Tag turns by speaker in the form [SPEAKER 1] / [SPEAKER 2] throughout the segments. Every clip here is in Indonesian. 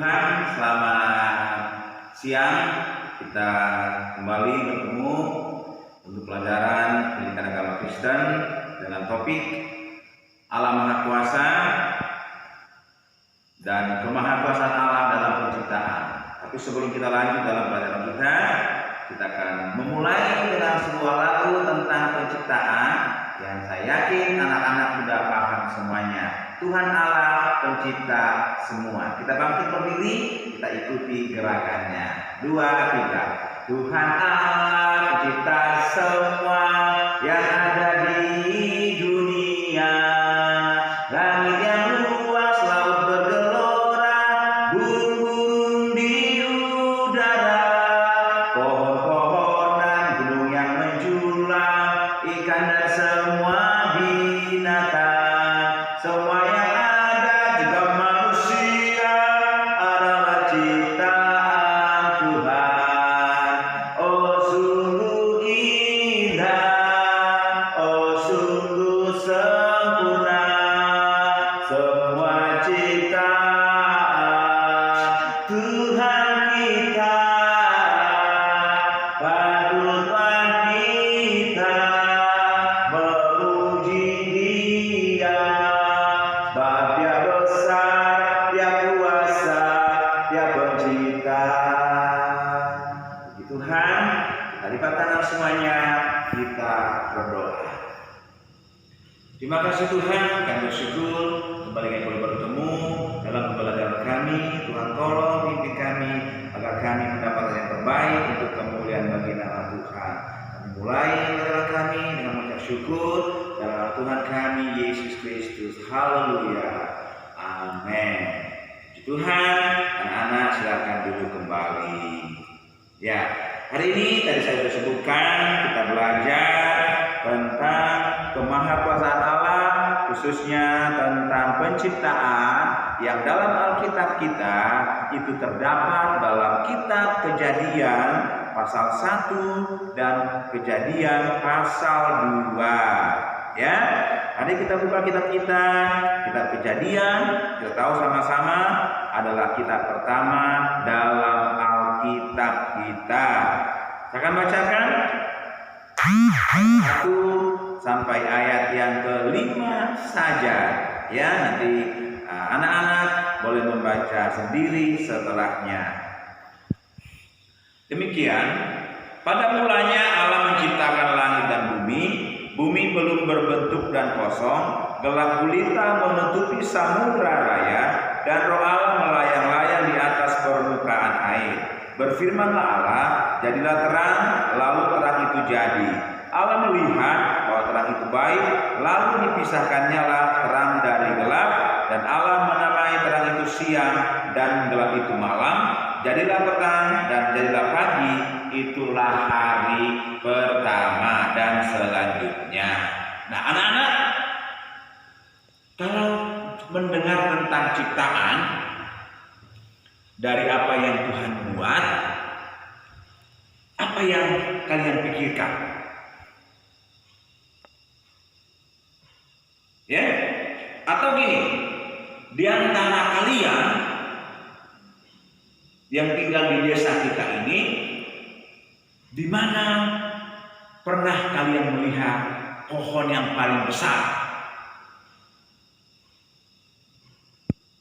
[SPEAKER 1] Tuhan, selamat siang. Kita kembali bertemu untuk pelajaran pendidikan agama Kristen dengan topik Allah Maha Kuasa dan kemahakuasaan Allah dalam penciptaan. Tapi sebelum kita lanjut dalam pelajaran kita akan memulai dengan sebuah lagu tentang penciptaan yang saya yakin anak-anak sudah paham semuanya. Tuhan Allah pencipta semua. Kita bangkit berdiri, kita ikuti gerakannya. 2, 3. Tuhan Allah pencipta semua yang ada di dunia. Langit yang luas, laut bergelora, burung-burung di udara, pohon-pohonan, gunung yang menjulang, ikan dan semua binatang, semua yang ada juga manusia adalah ciptaan Tuhan. Oh sungguh indah, oh sungguh sempurna, semua ciptaan Tuhan kita. Patutlah kita memuji Dia, sebab Dia besar, Dia kuasa, Dia pencipta. Puji Tuhan, kita lipat tangan semuanya, kita berdoa. Terima kasih Tuhan, kami bersyukur kembali kami boleh bertemu dalam pembelajaran kami. Tuhan tolong pimpin kami agar kami mendapat yang terbaik untuk kemuliaan bagi nama Tuhan. Kami mulai pembelajaran kami dengan mengucap syukur dalam nama Tuhan kami Yesus Kristus. Haleluya. Amin. Puji Tuhan, anak-anak silakan duduk kembali. Ya, hari ini tadi saya sudah sebutkan kita belajar tentang kemahakuasaan Allah, khususnya tentang penciptaan yang dalam Alkitab kita itu terdapat dalam kitab Kejadian pasal 1 dan Kejadian pasal 2. Ya, hari kita buka kitab kita, kitab Kejadian, kita tahu sama-sama adalah kitab pertama dalam Alkitab kita. Saya akan bacakan 1 sampai ayat yang ke-5 saja. Ya, nanti anak-anak boleh membaca sendiri setelahnya. Demikian, pada mulanya Allah menciptakan langit dan bumi. Bumi belum berbentuk dan kosong, gelap gulita menutupi samudra raya, dan roh Allah melayang-layang di atas permukaan air. Berfirmanlah Allah, jadilah terang, lalu terang itu jadi. Allah melihat bahwa terang itu baik, lalu dipisahkannya lah terang dari gelap, dan Allah menamai terang itu siang dan gelap itu malam. Jadilah petang dan jadilah pagi, itulah hari pertama dan selanjutnya. Nah, anak-anak, kalau mendengar tentang ciptaan dari apa yang Tuhan buat, apa yang kalian pikirkan? Ya, atau gini, di antara kalian yang tinggal di desa kita ini, di mana pernah kalian melihat pohon yang paling besar?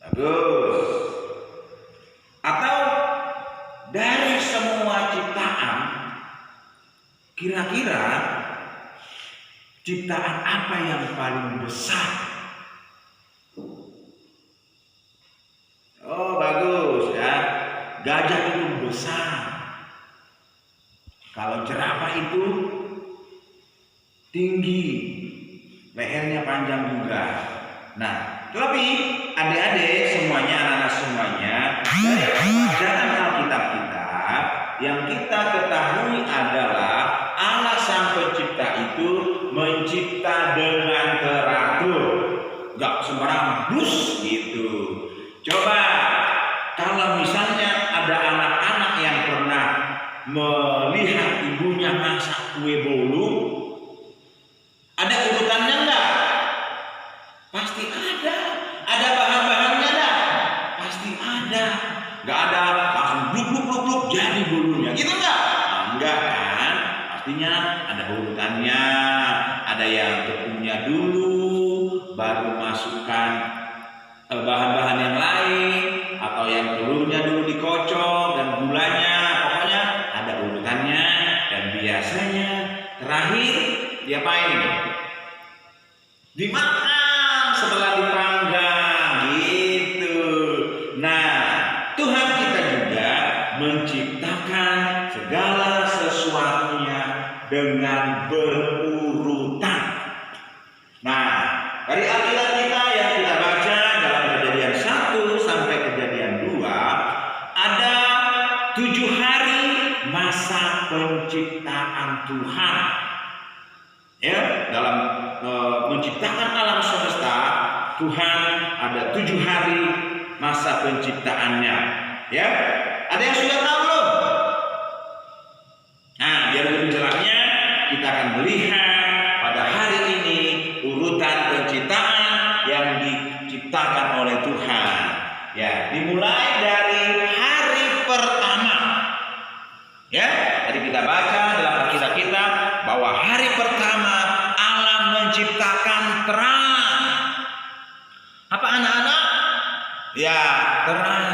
[SPEAKER 1] Bagus. Atau dari semua ciptaan, kira-kira ciptaan apa yang paling besar? Oh, bagus ya. Gajah itu besar. Kalau jerapah itu tinggi, lehernya panjang juga. Nah, tapi adik-adik semuanya, anak-anak semuanya, dari pelajaran Alkitab kita, yang kita ketahui adalah Allah Sang Pencipta itu mencipta dengan teratur, gak sembarangan blus gitu. Coba kalau misalnya ada anak-anak yang pernah melihat ibunya masak kue bolu, ada urutannya enggak? Pasti ada. Ada bahan-bahannya enggak? Pasti ada. nggak ada langsung bluk jadi bulunya, gitu nggak? Nah, enggak kan? Pastinya ada urutannya. Ada yang tepungnya dulu, baru masukkan bahan-bahan yang lain, atau yang telurnya dulu dikocok dan gulanya. Pokoknya ada urutannya. Dan biasanya terakhir diapain? Dimakan setelah dipanggang, gitu. Nah, Tuhan kita juga menciptakan segala sesuatunya dengan berurutan. Nah, dari Alkitab kita yang kita baca dalam Kejadian 1 sampai Kejadian 2, ada 7 hari masa penciptaan Tuhan. Ya, dalam menciptakan alam semesta, Tuhan ada 7 hari masa penciptaannya. Ya, ada yang sudah tahu belum? Nah, biar lebih jelasnya, kita akan melihat pada hari ini urutan penciptaan yang diciptakan oleh Tuhan. Ya, dimulai dari hari pertama. Ya, tadi kita baca dalam Alkitab kita bahwa hari pertama alam menciptakan terang. Apa anak-anak? Ya, terang.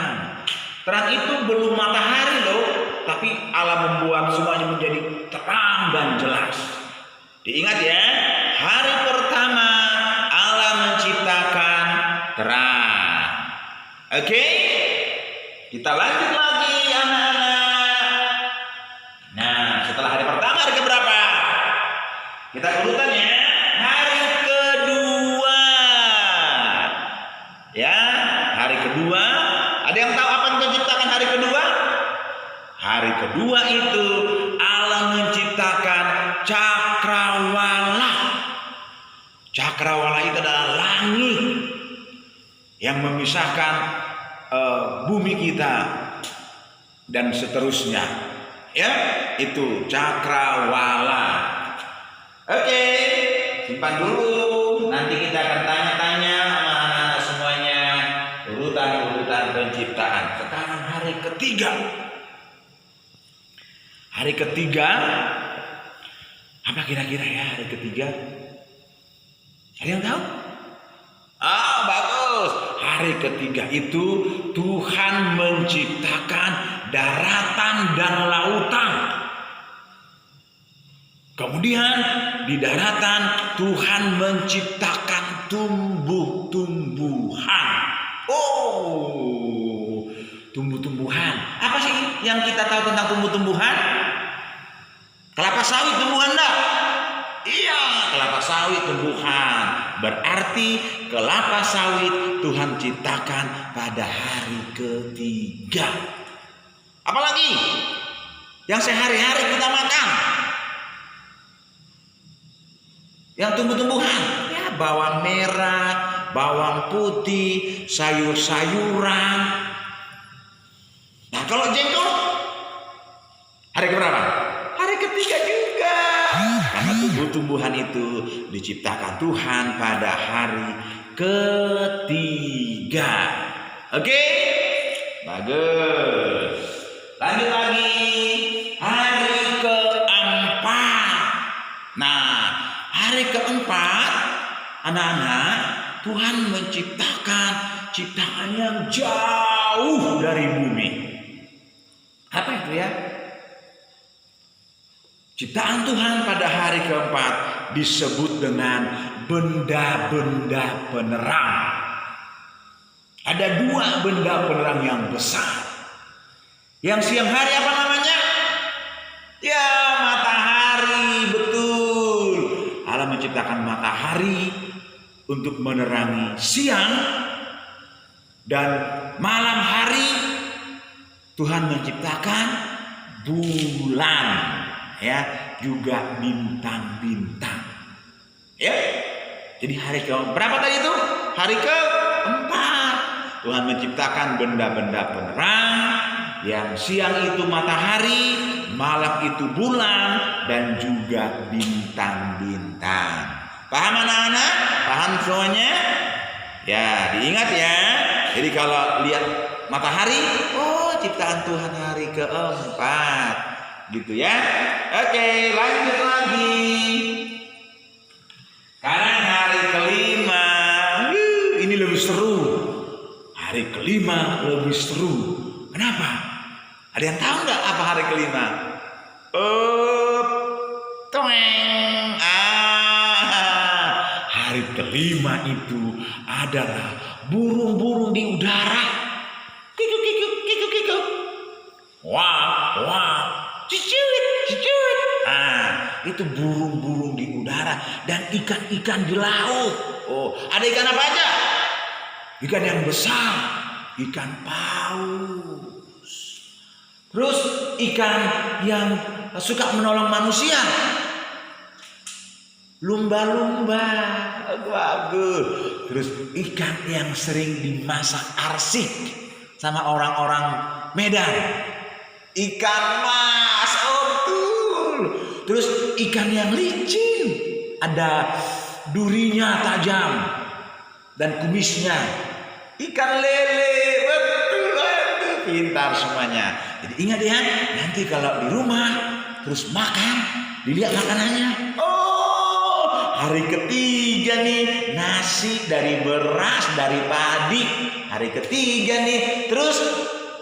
[SPEAKER 1] Terang itu belum matahari loh, tapi Allah membuat semuanya menjadi terang dan jelas. Diingat ya, hari pertama Allah menciptakan terang. Oke? Kita lanjut lagi anak-anak. Nah, setelah hari pertama, hari keberapa? Kita urutannya hari kedua. Ya, hari kedua. Ada yang tahu apa yang menciptakan hari kedua? Hari kedua itu Allah menciptakan cakrawala. Cakrawala itu adalah langit yang memisahkan bumi kita dan seterusnya. Ya, itu cakrawala. Oke, simpan dulu. Nanti kita akan tanya-tanya sama anak-anak semuanya urutan-urutan penciptaan. Sekarang hari ketiga. Hari ketiga, apa kira-kira ya hari ketiga? Ada yang tahu? Ah, bagus. Hari ketiga itu Tuhan menciptakan daratan dan lautan. Kemudian di daratan Tuhan menciptakan tumbuh-tumbuhan. Oh, tumbuh-tumbuhan. Apa sih yang kita tahu tentang tumbuh-tumbuhan? Kelapa sawit tumbuhan enggak? Iya, kelapa sawit tumbuhan. Berarti kelapa sawit Tuhan ciptakan pada hari ketiga. Apalagi yang sehari-hari kita makan? Yang tumbuh-tumbuhan, ya bawang merah, bawang putih, sayur-sayuran. Nah, kalau jengkol hari keberapa? Hari ketiga juga. Karena tumbuh-tumbuhan itu diciptakan Tuhan pada hari ketiga. Oke? Bagus. Lanjut lagi. Hari keempat. Nah, hari keempat, anak-anak, Tuhan menciptakan ciptaan yang jauh dari bumi. Apa itu ya? Ciptaan Tuhan pada hari keempat disebut dengan benda-benda penerang. Ada 2 benda penerang yang besar. Yang siang hari apa namanya? Ya, matahari, betul. Allah menciptakan matahari untuk menerangi siang, dan malam hari Tuhan menciptakan bulan, ya, juga bintang-bintang. Ya. Jadi hari berapa tadi itu? Hari keempat. Tuhan menciptakan benda-benda penerang. Yang siang itu matahari, malam itu bulan, dan juga bintang-bintang. Paham anak-anak? Paham semuanya? Ya, diingat ya. Jadi kalau lihat matahari, oh ciptaan Tuhan hari keempat, gitu ya. Oke, lanjut lagi. Sekarang hari kelima. Ini lebih seru. Hari kelima lebih seru. Kenapa? Ada yang tahu nggak apa hari kelima? Hari kelima itu adalah burung-burung di udara. Kikuk kikuk kikuk kikuk. Wah, wah. Cicuit, cicuit. Itu burung-burung di udara dan ikan-ikan di laut. Oh, ada ikan apa aja? Ikan yang besar, ikan paus. Terus ikan yang suka menolong manusia. Lumba-lumba. Bagus. Terus ikan yang sering dimasak arsik sama orang-orang Medan. Ikan mas, oh betul. Terus ikan yang licin, ada durinya tajam dan kumisnya. Ikan lele, betul, pintar semuanya. Jadi ingat ya, nanti kalau di rumah terus makan, dilihat makanannya. Oh, hari ketiga nih nasi dari beras, dari padi. Hari ketiga nih, terus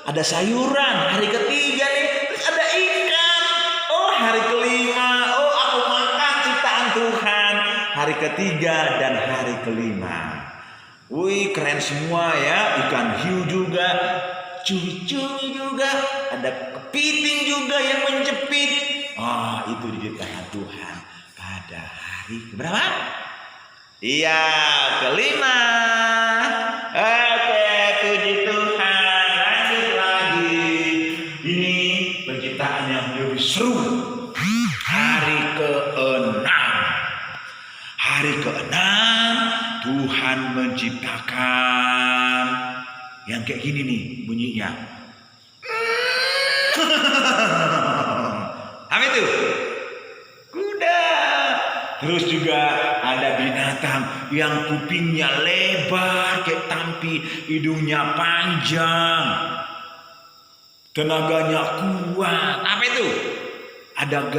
[SPEAKER 1] ada sayuran. Hari ketiga nih, terus ada ikan. Oh, hari kelima. Oh, aku makan ciptaan Tuhan. Hari ketiga dan hari kelima. Wih, keren semua ya. Ikan hiu juga, cumi-cumi juga, ada kepiting juga yang menjepit. Itu diciptakan Tuhan pada hari berapa? Iya, kelima. Oke, puji Tuhan. Lanjut lagi. Ini penciptaan yang lebih seru. Hari keenam. Hari keenam Tuhan menciptakan yang kayak gini nih bunyinya. Apa itu? Kuda. Terus juga ada binatang yang kupingnya lebar kayak tampi, hidungnya panjang, tenaganya kuat. Apa itu? Ada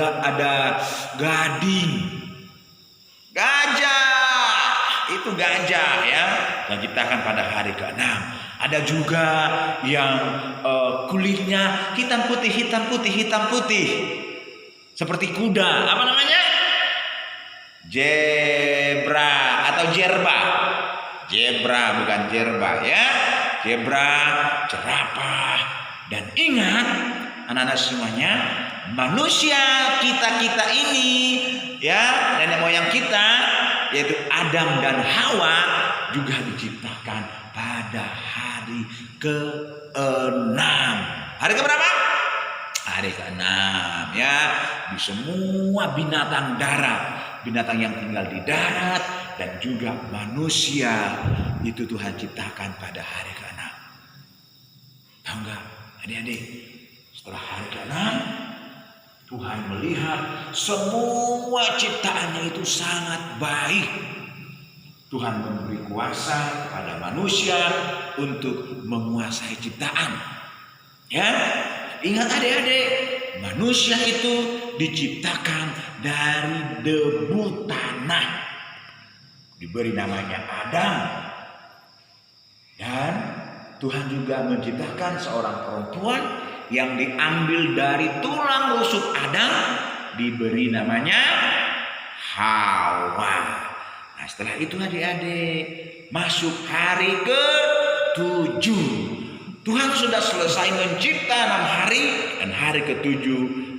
[SPEAKER 1] gading, gajah. Itu gajah ya, yang diciptakan pada hari ke-6. Ada juga yang kulitnya hitam putih, seperti kuda. Apa namanya? Zebra atau jerba. Zebra bukan jerba ya. Zebra, jerapah. Dan ingat anak-anak semuanya, manusia kita ini ya, nenek moyang kita yaitu Adam dan Hawa juga diciptakan pada hari ke-6. Hari keberapa? Hari ke-6 ya. Di semua binatang darat, binatang yang tinggal di darat dan juga manusia itu Tuhan ciptakan pada hari ke-6. Tahu nggak adik-adik? Setelah hari ke-6 Tuhan melihat semua ciptaannya itu sangat baik. Tuhan memberi kuasa kepada manusia untuk menguasai ciptaan. Ya, ingat adik-adik, manusia itu diciptakan dari debu tanah. Diberi namanya Adam. Dan Tuhan juga menciptakan seorang perempuan yang diambil dari tulang rusuk Adam, diberi namanya Hawa. Nah, setelah itu adik-adik masuk hari ke-7. Tuhan sudah selesai mencipta 6 hari, dan hari ke-7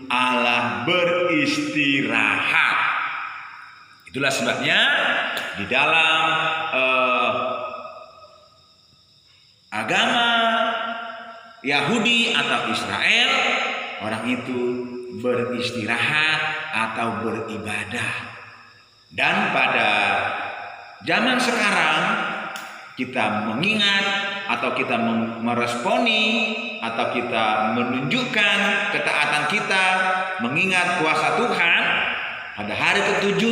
[SPEAKER 1] Allah beristirahat. Itulah sebabnya di dalam agama Yahudi atau Israel, orang itu beristirahat atau beribadah. Dan pada zaman sekarang kita mengingat atau kita meresponi atau kita menunjukkan ketaatan kita mengingat kuasa Tuhan. Pada hari ke-7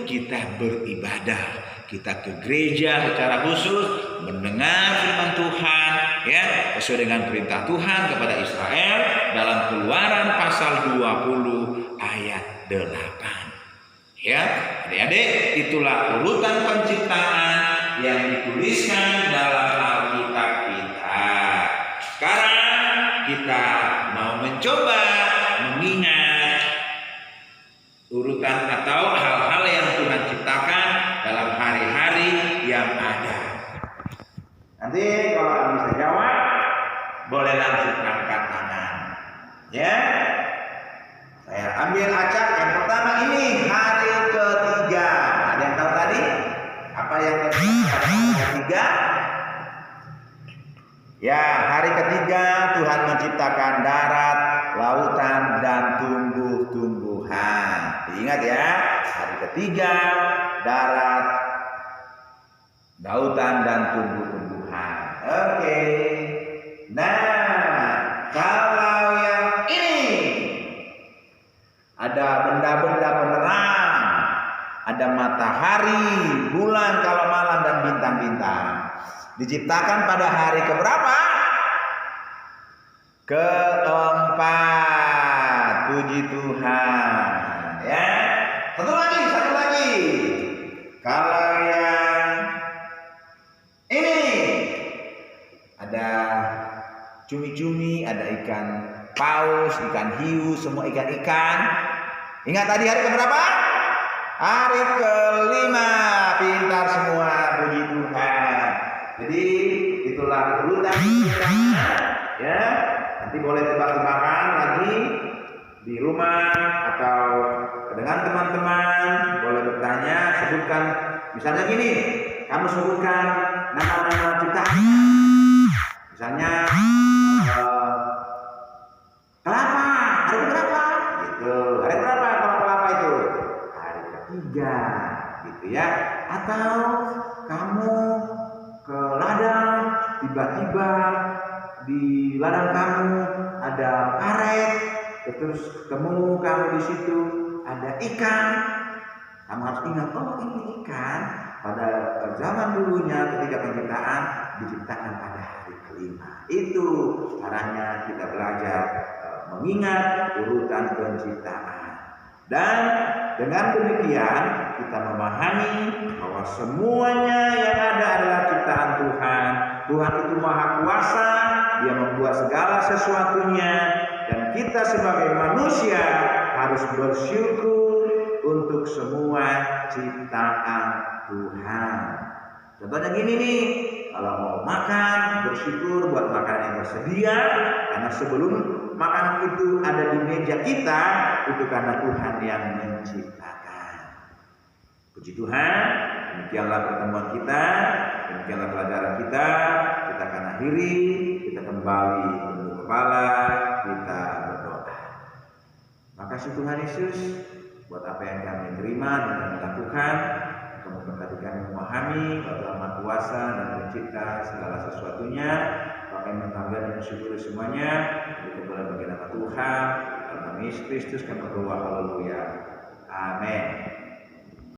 [SPEAKER 1] kita beribadah, kita ke gereja secara khusus mendengar firman Tuhan,
[SPEAKER 2] ya, sesuai dengan perintah Tuhan kepada Israel dalam Keluaran pasal 20 ayat 8. Ya, adik-adik, itulah urutan penciptaan yang dituliskan dalam Alkitab kita. Sekarang kita mau mencoba mengingat urutan atau hal-hal yang Tuhan ciptakan dalam hari-hari yang ada.
[SPEAKER 1] Nanti kalau bisa jawab, boleh langsung angkat tangan. Ya, saya ambil acak yang pertama ini hari ketiga. Ada yang tahu tadi apa yang ketiga? Ya, hari ketiga Tuhan menciptakan darat, lautan, dan tumbuh-tumbuhan. Ingat ya, hari ketiga darat, lautan, dan tumbuh-tumbuhan. Oke. Nah, kalau yang ini ada benda-benda penerang, ada matahari, bulan kalau malam, dan bintang-bintang. Diciptakan pada hari keberapa? Keempat. Puji Tuhan. Ya. Satu lagi. Kalau yang ini ada cumi-cumi, ada ikan paus, ikan hiu, semua ikan-ikan. Ingat tadi hari keberapa? Hari kelima. Pintar semua, puji Tuhan. Jadi itulah urutan ya. Nanti boleh tebak-tebakan lagi di rumah atau dengan teman-teman, boleh bertanya, sebutkan misalnya gini, kamu sebutkan nama-nama ciptaan. Misalnya kelapa, hari berapa? Gitu. Hari berapa kalau kelapa itu? Hari ketiga, gitu ya. Atau kamu ke ladang, tiba-tiba di ladang kamu ada karet, terus ketemu kamu di situ ada ikan. Kamu harus ingat, oh ini ikan pada zaman dulunya ketika penciptaan diciptakan pada hari kelima. Itu caranya kita belajar mengingat urutan penciptaan. Dan dengan demikian kita memahami bahwa semuanya yang ada adalah ciptaan Tuhan. Tuhan itu maha kuasa, Dia membuat segala sesuatunya, dan kita sebagai manusia harus bersyukur untuk semua ciptaan Tuhan. Contohnya gini nih, kalau mau makan, bersyukur buat makanan yang tersedia, karena sebelum makanan itu ada di meja kita, itu karena Tuhan yang menciptakan. Puji Tuhan, demikianlah pertemuan kita, demikianlah pelajaran kita. Kita akan akhiri, kita kembali tunduk kepala, kita berdoa. Makasih Tuhan Yesus buat apa yang kami terima dan kami lakukan. Kamu berkati kami memahami bahwa Tuhan Maha Kuasa dan Pencipta segala sesuatunya. Maka kami menganggap dan bersyukur semuanya. Itu boleh bagi nama Tuhan, dalam nama Yesus Kristus kami berdoa. Haleluya. Amin.